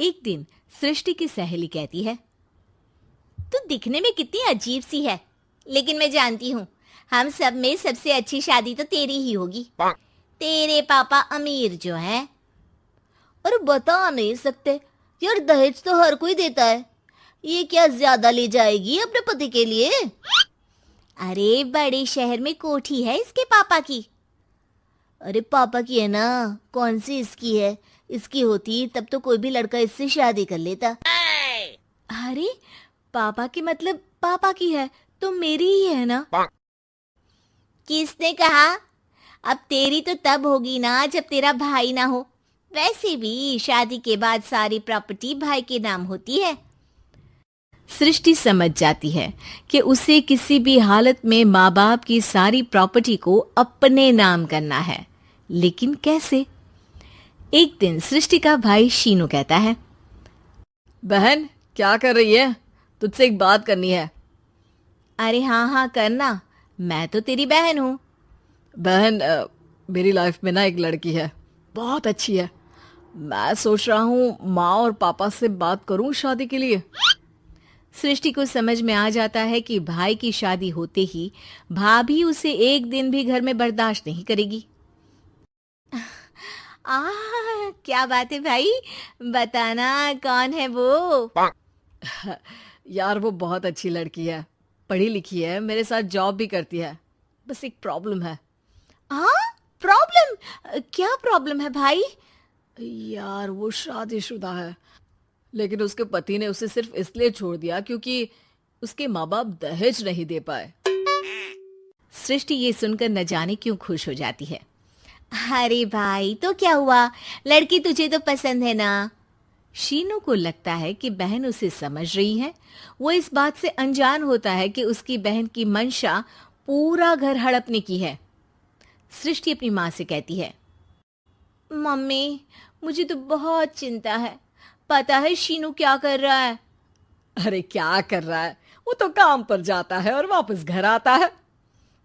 एक दिन सृष्टि की सहेली कहती है, तू दिखने में कितनी अजीब सी है, लेकिन मैं जानती हूँ हम सब में सबसे अच्छी शादी तो तेरी ही होगी। तेरे पापा अमीर जो हैं। और बता नहीं सकते यार, दहेज तो हर कोई देता है, ये क्या ज्यादा ले जाएगी अपने पति के लिए? अरे बड़े शहर में कोठी है इसके पापा की। अरे पापा की है ना, कौन सी इसकी है? इसकी होती तब तो कोई भी लड़का इससे शादी कर लेता। अरे पापा की मतलब पापा की है तो मेरी ही है ना? किसने कहा? अब तेरी तो तब होगी ना जब तेरा भाई ना हो। वैसे भी शादी के बाद सारी प्रॉपर्टी भाई के नाम होती है। सृष्टि समझ जाती है कि उसे किसी भी हालत में माँ बाप की सारी प्रॉपर्टी को अपने नाम करना है, लेकिन कैसे? एक दिन सृष्टि का भाई शीनू कहता है, बहन क्या कर रही है? तुझसे एक बात करनी है। अरे हाँ हाँ करना, मैं तो तेरी बहन हूँ। बहन मेरी लाइफ में ना एक लड़की है, बहुत अच्छी है। मैं सोच रहा हूँ माँ और पापा से बात करूँ शादी के लिए। सृष्टि को समझ में आ जाता है कि भाई की शादी होते ही भाभी उसे एक दिन भी घर में बर्दाश्त नहीं करेगी। क्या बात है भाई, बताना कौन है वो? यार वो बहुत अच्छी लड़की है, पढ़ी लिखी है, मेरे साथ जॉब भी करती है। बस एक प्रॉब्लम है। हाँ प्रॉब्लम? क्या प्रॉब्लम है भाई? यार वो शादीशुदा है, लेकिन उसके पति ने उसे सिर्फ इसलिए छोड़ दिया क्योंकि उसके माँ बाप दहेज नहीं दे पाए। सृष्टि ये सुनकर न जाने क्यों खुश हो जाती है। अरे भाई तो क्या हुआ, लड़की तुझे तो पसंद है ना? शीनू को लगता है कि बहन उसे समझ रही है। वो इस बात से अनजान होता है कि उसकी बहन की मंशा पूरा घर हड़पने की है। सृष्टि अपनी माँ से कहती है, मम्मी मुझे तो बहुत चिंता है। पता है शीनू क्या कर रहा है? अरे क्या कर रहा है? वो तो काम पर जाता है और वापस घर आता है।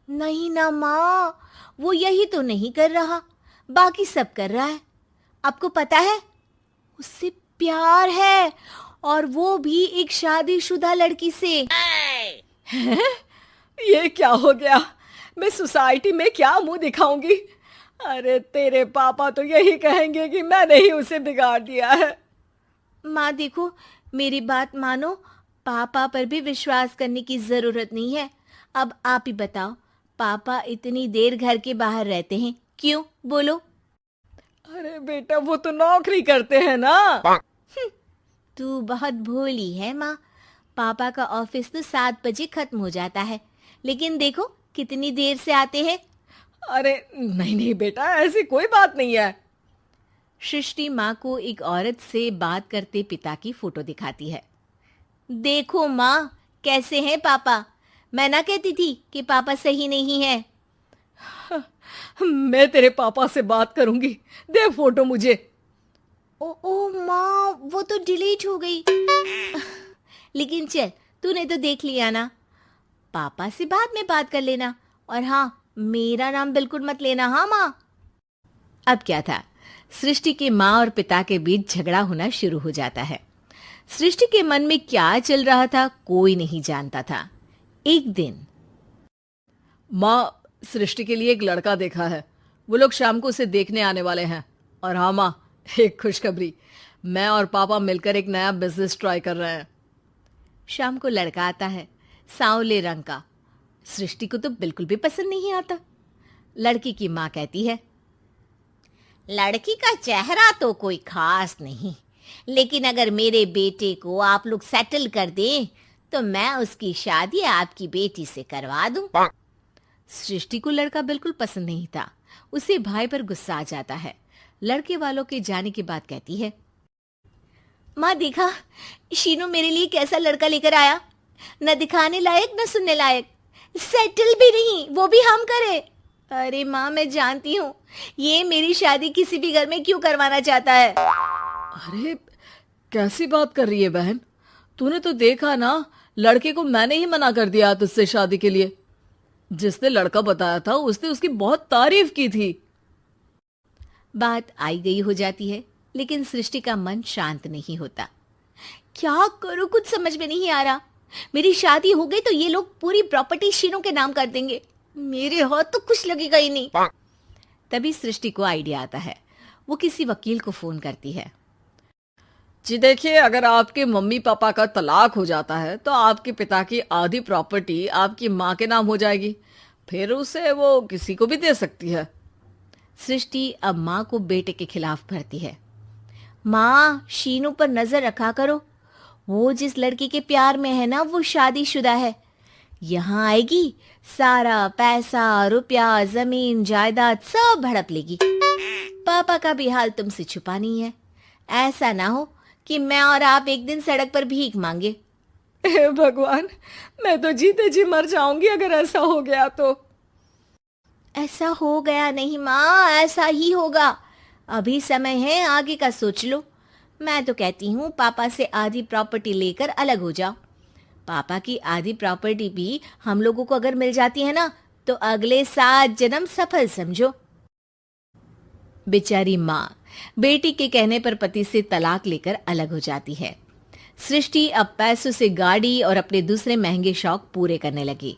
नहीं ना माँ, वो यही तो नहीं कर रहा, बाकी सब कर रहा है। आपको पता है उससे प्यार है, और वो भी एक शादीशुदा लड़की से। हैं? ये क्या हो गया? मैं सोसाइटी में क्या मुंह दिखाऊंगी? अरे तेरे पापा तो यही कहेंगे कि मैंने ही उसे बिगाड़ दिया है। माँ देखो, मेरी बात मानो, पापा पर भी विश्वास करने की जरूरत नहीं है। अब आप ही बताओ, पापा इतनी देर घर के बाहर रहते हैं क्यों? बोलो। अरे बेटा वो तो नौकरी करते हैं ना। तू बहुत भोली है माँ। पापा का ऑफिस तो 7 बजे खत्म हो जाता है, लेकिन देखो कितनी देर से आते हैं। अरे नहीं नहीं बेटा, ऐसी कोई बात नहीं है। सृष्टि माँ को एक औरत से बात करते पिता की फोटो दिखाती है। देखो माँ, कैसे हैं पापा? मैं ना कहती थी कि पापा सही नहीं है। मैं तेरे पापा से बात करूंगी, दे फोटो मुझे। ओ माँ, वो तो डिलीट हो गई। लेकिन चल, तूने तो देख लिया ना। पापा से बाद में बात कर लेना, और हाँ, मेरा नाम बिल्कुल मत लेना। हाँ माँ। अब क्या था, सृष्टि के माँ और पिता के बीच झगड़ा होना शुरू हो जाता है। सृष्टि के मन में क्या चल रहा था कोई नहीं जानता था। एक दिन, माँ सृष्टि के लिए एक लड़का देखा है, वो लोग शाम को उसे देखने आने वाले हैं। और हाँ माँ, एक खुशखबरी, मैं और पापा मिलकर एक नया बिजनेस ट्राई कर रहे हैं। शाम को लड़का आता है, सांवले रंग का। सृष्टि को तो बिल्कुल भी पसंद नहीं आता। लड़की की माँ कहती है, लड़की का चेहरा तो कोई खास नहीं, लेकिन अगर मेरे बेटे को आप लोग सेटल कर दें तो मैं उसकी शादी आपकी बेटी से करवा दूं। सृष्टि को लड़का बिल्कुल पसंद नहीं था। उसे भाई पर गुस्सा आ जाता है। लड़के वालों के जाने के बाद कहती है, माँ देखा शीनू मेरे लिए कैसा लड़का लेकर आया, न दिखाने लायक न सुनने लायक, सेटल भी नहीं, वो भी हम करे। अरे माँ मैं जानती हूँ ये मेरी शादी किसी भी घर में क्यों करवाना चाहता है। अरे कैसी बात कर रही है बहन? तूने तो देखा ना, लड़के को मैंने ही मना कर दिया तुझसे शादी के लिए। जिसने लड़का बताया था उसने उसकी बहुत तारीफ की थी। बात आई गई हो जाती है, लेकिन सृष्टि का मन शांत नहीं होता। क्या करूं, कुछ समझ में नहीं आ रहा। मेरी शादी हो गई तो ये लोग पूरी प्रॉपर्टी शीनू के नाम कर देंगे, मेरे हाथ तो कुछ लगेगा ही नहीं। तभी सृष्टि को आइडिया आता है। वो किसी वकील को फोन करती है। जी देखिए, अगर आपके मम्मी पापा का तलाक हो जाता है तो आपके पिता की आधी प्रॉपर्टी आपकी माँ के नाम हो जाएगी, फिर उसे वो किसी को भी दे सकती है। सृष्टि अब माँ को बेटे के खिलाफ भरती है। माँ, शीनू पर नजर रखा करो, वो जिस लड़की के प्यार में है ना वो शादीशुदा है। यहाँ आएगी, सारा पैसा, रुपया, जमीन, जायदाद सब हड़प लेगी। पापा का भी हाल तुमसे छुपा नहीं है। ऐसा ना हो कि मैं और आप एक दिन सड़क पर भीख मांगे। हे भगवान, मैं तो जीते जी मर जाऊंगी अगर ऐसा हो गया तो। ऐसा हो गया नहीं माँ, ऐसा ही होगा। अभी समय है, आगे का सोच लो। मैं तो कहती हूँ पापा से आधी प्रॉपर्टी लेकर अलग हो जाओ। पापा की आधी प्रॉपर्टी भी हम लोगों को अगर मिल जाती है ना तो अगले 7 जन्म सफल समझो। बेचारी माँ बेटी के कहने पर पति से तलाक लेकर अलग हो जाती है। सृष्टि अब पैसों से गाड़ी और अपने दूसरे महंगे शौक पूरे करने लगी।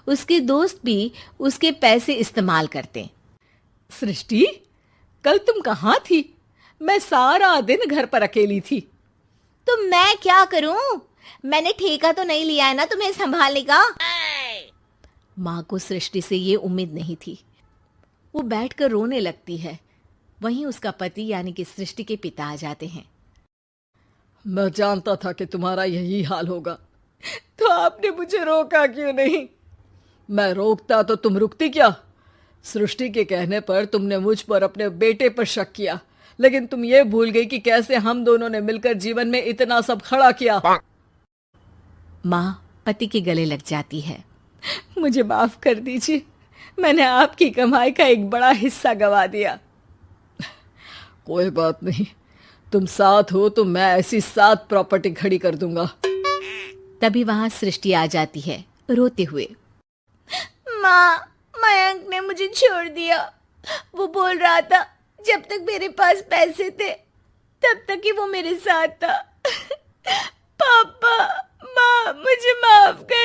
उसके दोस्त भी उसके पैसे इस्तेमाल करते। सृष्टि, कल तुम कहाँ थी? मैं सारा दिन घर पर अकेली थी। तो मैं क्या करूं? मैंने ठेका तो नहीं लिया है ना तुम्हें संभालने का। माँ को सृष्टि से ये उम्मीद नहीं थी। वो बैठकर रोने लगती है। वहीं उसका पति यानी कि सृष्टि के पिता आ जाते हैं। मैं जानता था कि तुम्हारा यही हाल होगा, तो आपने मुझे रोका क्यों नहीं? मैं रोकता तो तुम रुकती क्या? सृष्टि के कहने पर तुमने मुझ पर, अपने बेटे पर शक किया, लेकिन तुम ये भूल गई कि कैसे हम दोनों ने मिलकर जीवन में इतना सब खड़ा किया। माँ पति के गले लग जाती है। मुझे माफ कर दीजिए, मैंने आपकी कमाई का एक बड़ा हिस्सा गवा दिया। कोई बात नहीं, तुम साथ हो तो मैं ऐसी 7 प्रॉपर्टी खड़ी कर दूंगा। तभी वहां सृष्टि आ जाती है रोते हुए। माँ, मयंक ने मुझे छोड़ दिया। वो बोल रहा था जब तक मेरे पास पैसे थे तब तक ही वो मेरे साथ था। पापा, माँ, मुझे माफ कर